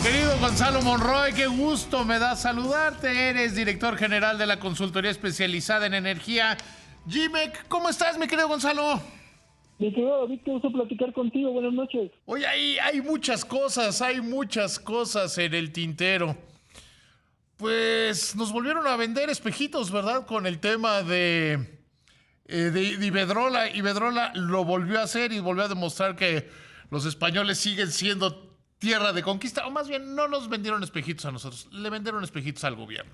Querido Gonzalo Monroy, qué gusto me da saludarte. Eres director general de la consultoría especializada en energía GMEC. ¿Cómo estás, mi querido Gonzalo? Mi querido David, qué gusto platicar contigo. Buenas noches. Oye, hay muchas cosas en el tintero. Pues nos volvieron a vender espejitos, ¿verdad? Con el tema de Iberdrola. Iberdrola lo volvió a hacer y volvió a demostrar que los españoles siguen siendo tierra de conquista. O más bien, no nos vendieron espejitos a nosotros, le vendieron espejitos al gobierno.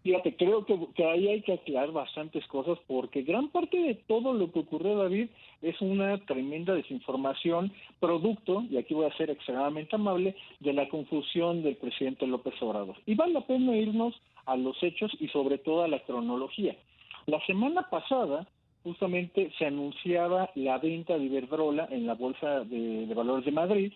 Fíjate, creo que ahí hay que aclarar bastantes cosas porque gran parte de todo lo que ocurrió, David, es una tremenda desinformación, producto, y aquí voy a ser extremadamente amable, de la confusión del presidente López Obrador. Y vale la pena irnos a los hechos y sobre todo a la cronología. La semana pasada, justamente se anunciaba la venta de Iberdrola en la Bolsa de Valores de Madrid.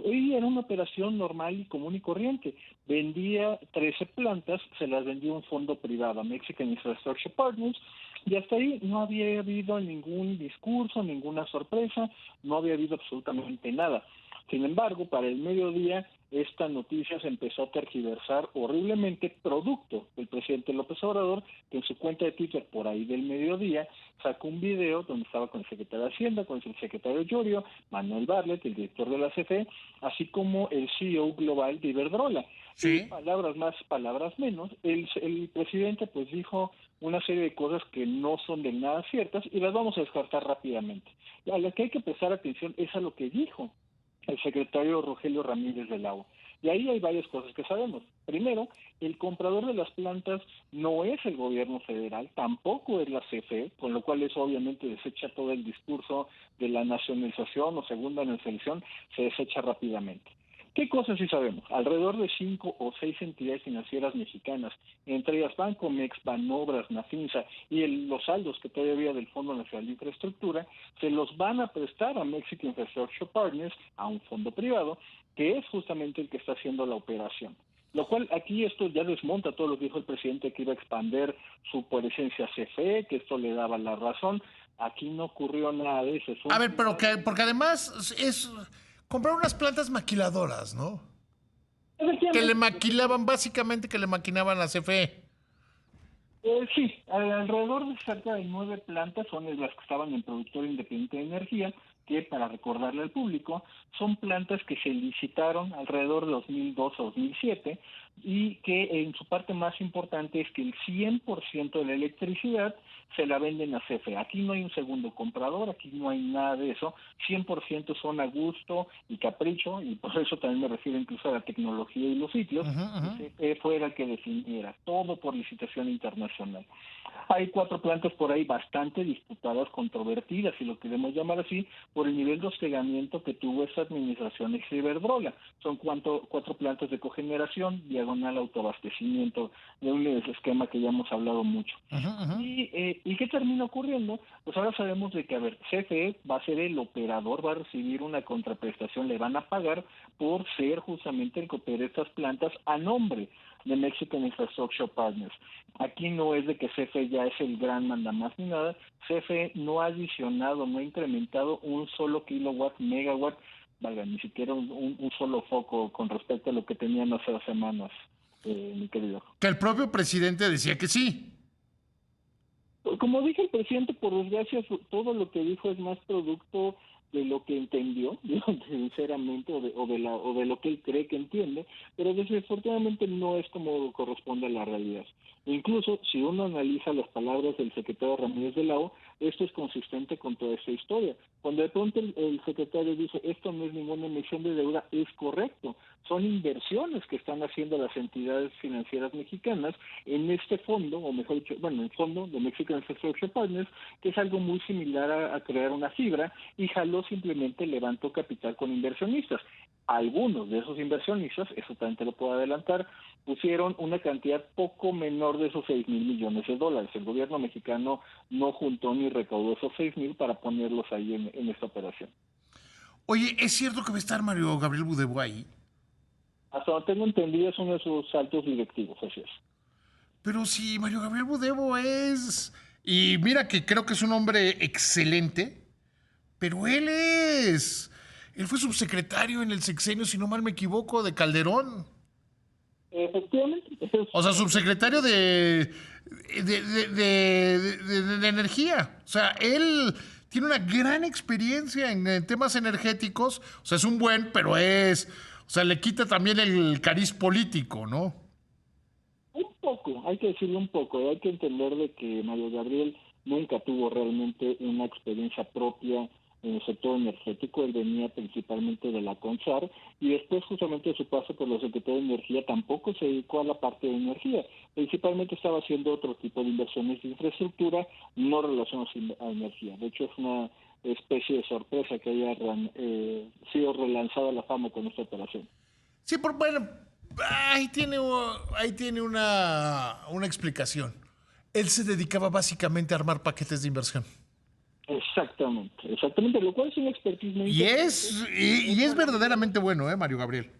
Hoy era una operación normal y común y corriente. Vendía 13 plantas, se las vendió un fondo privado, Mexican Infrastructure Partners, y hasta ahí no había habido ningún discurso, ninguna sorpresa, no había habido absolutamente nada. Sin embargo, para el mediodía, esta noticia se empezó a tergiversar horriblemente, producto del presidente López Obrador, que en su cuenta de Twitter, por ahí del mediodía, sacó un video donde estaba con el secretario de Hacienda, con el secretario Llorio, Manuel Bartlett, el director de la CFE, así como el CEO global de Iberdrola. Sí. Y palabras más, palabras menos, el presidente pues dijo una serie de cosas que no son de nada ciertas y las vamos a descartar rápidamente. A lo que hay que prestar atención es a lo que dijo el secretario Rogelio Ramírez del Agua. Y ahí hay varias cosas que sabemos. Primero, el comprador de las plantas no es el gobierno federal, tampoco es la CFE, con lo cual eso obviamente desecha todo el discurso de la nacionalización o segunda nacionalización, se desecha rápidamente. ¿Qué cosas sí sabemos? Alrededor de 5 o 6 entidades financieras mexicanas, entre ellas Bancomex, Banobras, Nafinsa y los saldos que todavía había del Fondo Nacional de Infraestructura, se los van a prestar a Mexican Infrastructure Partners, a un fondo privado, que es justamente el que está haciendo la operación. Lo cual aquí esto ya desmonta todo lo que dijo el presidente, que iba a expander su presencia CFE, que esto le daba la razón. Aquí no ocurrió nada de eso. A ver, pero porque además es comprar unas plantas maquiladoras, ¿no? Que le maquilaban, básicamente que le maquinaban a CFE. Sí, alrededor de cerca de 9 plantas son las que estaban en productor independiente de energía, que para recordarle al público, son plantas que se licitaron alrededor de 2002 a 2007 y que en su parte más importante es que el 100% de la electricidad se la venden a CFE. Aquí no hay un segundo comprador, aquí no hay nada de eso, 100% son a gusto y capricho, y por eso también me refiero incluso a la tecnología y los sitios, CFE fuera el que definiera, todo por licitación internacional. Hay 4 plantas por ahí bastante disputadas, controvertidas, si lo queremos llamar así, por el nivel de hostigamiento que tuvo esa administración ex Iberdrola. Son 4 plantas de cogeneración, diagonal autoabastecimiento, de un esquema que ya hemos hablado mucho. ¿Y qué termina ocurriendo? Pues ahora sabemos de que, a ver, CFE va a ser el operador, va a recibir una contraprestación, le van a pagar por ser justamente el que opere estas plantas a nombre de Mexican Infrastructure Partners. Aquí no es de que CFE ya es el gran mandamás ni nada. CFE no ha adicionado, no ha incrementado un solo kilowatt, megawatt, valga, ni siquiera un solo foco con respecto a lo que tenían hace 2 semanas, mi querido. Que el propio presidente decía que sí. Como dije el presidente, por desgracia, todo lo que dijo es más producto de lo que entendió, sinceramente, o de lo que él cree que entiende, pero desafortunadamente no es como corresponde a la realidad. Incluso, si uno analiza las palabras del secretario Ramírez de la O, esto es consistente con toda esta historia. Cuando de pronto el secretario dice, esto no es ninguna emisión de deuda, es correcto. Son inversiones que están haciendo las entidades financieras mexicanas en este fondo, o mejor dicho, bueno, el fondo de Mexican Infrastructure Partners, que es algo muy similar a crear una fibra, y jaló simplemente levantó capital con inversionistas. Algunos de esos inversionistas, eso también te lo puedo adelantar, pusieron una cantidad poco menor de esos 6,000 millones de dólares. El gobierno mexicano no juntó ni recaudó esos 6,000 para ponerlos ahí en esta operación. Oye, ¿es cierto que va a estar Mario Gabriel Budebo ahí? Hasta donde tengo entendido es uno de sus altos directivos, así es. Pero si Mario Gabriel Budebo es... Y mira que creo que es un hombre excelente, pero él es Él fue subsecretario en el sexenio, si no mal me equivoco, de Calderón. Efectivamente. O sea, subsecretario de energía. O sea, él tiene una gran experiencia en temas energéticos. O sea, es un buen, pero es... O sea, le quita también el cariz político, ¿no? Un poco, hay que decirlo un poco, hay que entender de que Mario Gabriel nunca tuvo realmente una experiencia propia en el sector energético. Él venía principalmente de la CONSAR y después justamente de su paso por la Secretaría de Energía tampoco se dedicó a la parte de energía, principalmente estaba haciendo otro tipo de inversiones de infraestructura no relacionadas a energía. De hecho, es una especie de sorpresa que haya sido relanzada la fama con esta operación. Sí, bueno, ahí tiene una explicación. Él se dedicaba básicamente a armar paquetes de inversión. Exactamente, lo cual es una expertise muy interesante. Y es verdaderamente bueno, Mario Gabriel.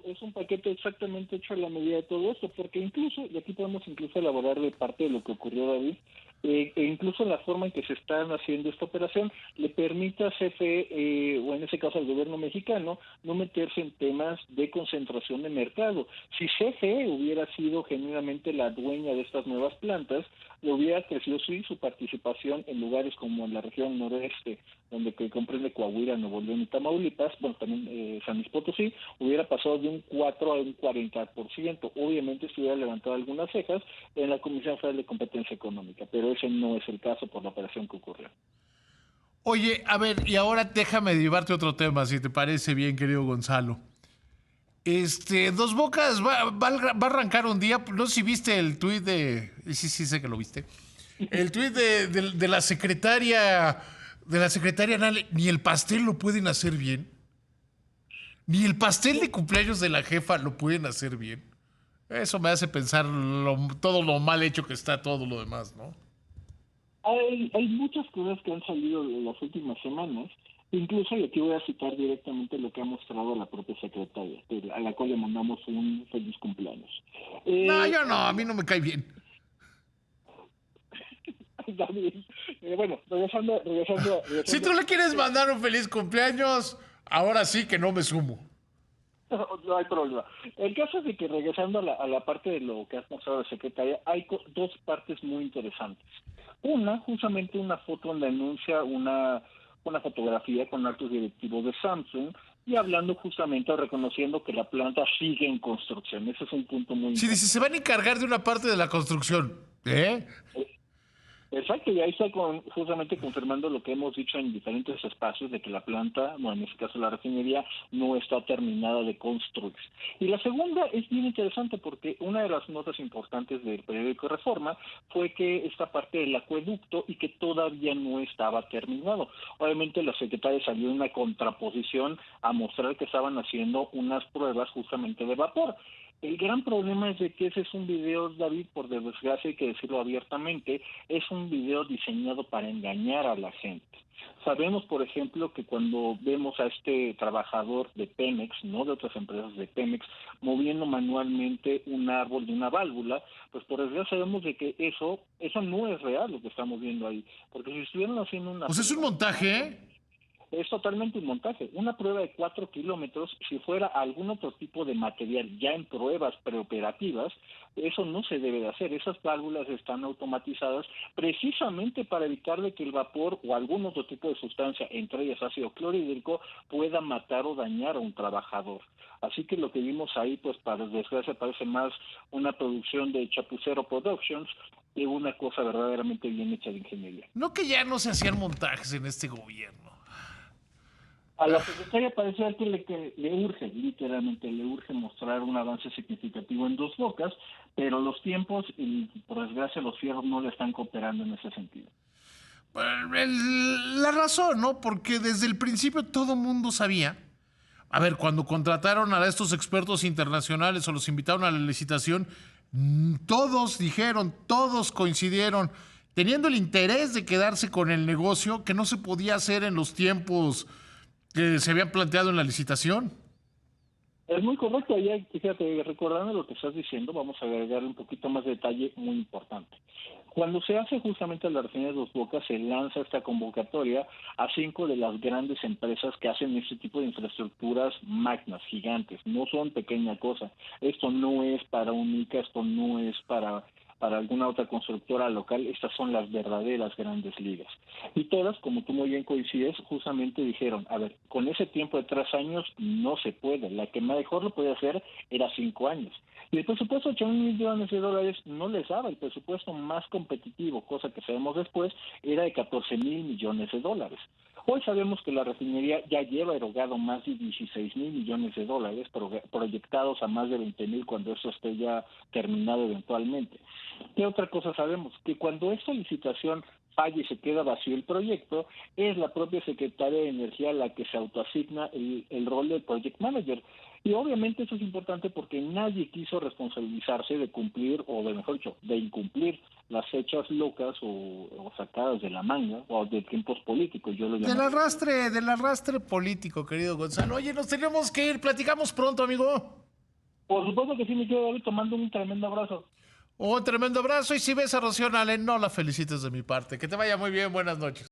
Es un paquete exactamente hecho a la medida de todo esto, porque incluso, y aquí podemos incluso elaborar de parte de lo que ocurrió, David, e incluso la forma en que se están haciendo esta operación le permite a CFE, o en ese caso al gobierno mexicano, no meterse en temas de concentración de mercado. Si CFE hubiera sido genuinamente la dueña de estas nuevas plantas, le hubiera crecido su participación en lugares como en la región noroeste, donde que comprende Coahuila, Nuevo León y Tamaulipas, bueno, también San Luis Potosí, hubiera pasado de un 4 a un 40%. Obviamente se hubiera levantado algunas cejas en la Comisión Federal de Competencia Económica, pero ese no es el caso por la operación que ocurrió. Oye, a ver, y ahora déjame llevarte otro tema, si te parece bien, querido Gonzalo. Dos Bocas va a arrancar un día, no sé si viste el tuit sí sé que lo viste, el tuit de la secretaria Nale, ni el pastel lo pueden hacer bien, ni el pastel de cumpleaños de la jefa lo pueden hacer bien. Eso me hace pensar todo lo mal hecho que está todo lo demás, ¿no? Hay muchas cosas que han salido en las últimas semanas, incluso y aquí voy a citar directamente lo que ha mostrado la propia secretaria, a la cual le mandamos un feliz cumpleaños. No, yo no, a mí no me cae bien. David, bueno, Si tú le quieres mandar un feliz cumpleaños, ahora sí que no me sumo. No hay problema. El caso es de que regresando a la parte de lo que has mostrado de secretaria, hay dos partes muy interesantes. Una, justamente una foto donde anuncia una fotografía con altos directivos de Samsung y hablando justamente, reconociendo que la planta sigue en construcción. Ese es un punto muy Sí, importante. dice, se van a encargar de una parte de la construcción. ¿Eh? Exacto, y ahí está justamente confirmando lo que hemos dicho en diferentes espacios de que la planta, bueno, en este caso la refinería, no está terminada de construir. Y la segunda es bien interesante porque una de las notas importantes del periódico Reforma fue que esta parte del acueducto y que todavía no estaba terminado. Obviamente la secretaria salió en una contraposición a mostrar que estaban haciendo unas pruebas justamente de vapor. El gran problema es de que ese es un video, David, por desgracia hay que decirlo abiertamente, es un video diseñado para engañar a la gente. Sabemos, por ejemplo, que cuando vemos a este trabajador de Pemex, no de otras empresas de Pemex, moviendo manualmente un árbol de una válvula, pues por desgracia sabemos de que eso no es real lo que estamos viendo ahí, porque si estuvieran haciendo una... Pues es un montaje, ¿eh? Es totalmente un montaje. Una prueba de 4 kilómetros, si fuera algún otro tipo de material ya en pruebas preoperativas, eso no se debe de hacer. Esas válvulas están automatizadas precisamente para evitar de que el vapor o algún otro tipo de sustancia, entre ellas ácido clorhídrico, pueda matar o dañar a un trabajador. Así que lo que vimos ahí, pues para desgracia, parece más una producción de Chapucero Productions que una cosa verdaderamente bien hecha de ingeniería. No que ya no se hacían montajes en este gobierno. A la secretaria parece que le urge, literalmente, le urge mostrar un avance significativo en Dos Bocas, pero los tiempos y, por desgracia, los fierros no le están cooperando en ese sentido. La razón, ¿no? Porque desde el principio todo mundo sabía. A ver, cuando contrataron a estos expertos internacionales o los invitaron a la licitación, todos dijeron, todos coincidieron, teniendo el interés de quedarse con el negocio, que no se podía hacer en los tiempos que se habían planteado en la licitación. Es muy correcto, fíjate, recordando lo que estás diciendo, vamos a agregarle un poquito más de detalle muy importante. Cuando se hace justamente la refinería de Dos Bocas, se lanza esta convocatoria a 5 de las grandes empresas que hacen este tipo de infraestructuras magnas, gigantes. No son pequeña cosa. Esto no es para Unica, esto no es para alguna otra constructora local. Estas son las verdaderas grandes ligas. Y todas, como tú muy bien coincides, justamente dijeron, a ver, con ese tiempo de 3 años no se puede. La que mejor lo podía hacer era 5 años. Y el presupuesto de $8,000 millones no les daba. El presupuesto más competitivo, cosa que sabemos después, era de $14,000 millones. Hoy sabemos que la refinería ya lleva erogado más de $16,000 millones, proyectados a más de 20,000 cuando esto esté ya terminado eventualmente. ¿Qué otra cosa sabemos? Que cuando esta licitación falla y se queda vacío el proyecto, es la propia Secretaría de Energía la que se autoasigna el rol del Project Manager. Y obviamente eso es importante porque nadie quiso responsabilizarse de cumplir, o de mejor dicho, de incumplir las fechas locas o sacadas de la manga, o de tiempos políticos, yo lo llamaría. Del arrastre político, querido Gonzalo. Oye, nos tenemos que ir. Platicamos pronto, amigo. Por supuesto que sí, mi querido David, tomando un tremendo abrazo. Un tremendo abrazo. Y si ves a Rocío Nale, no la felicites de mi parte. Que te vaya muy bien. Buenas noches.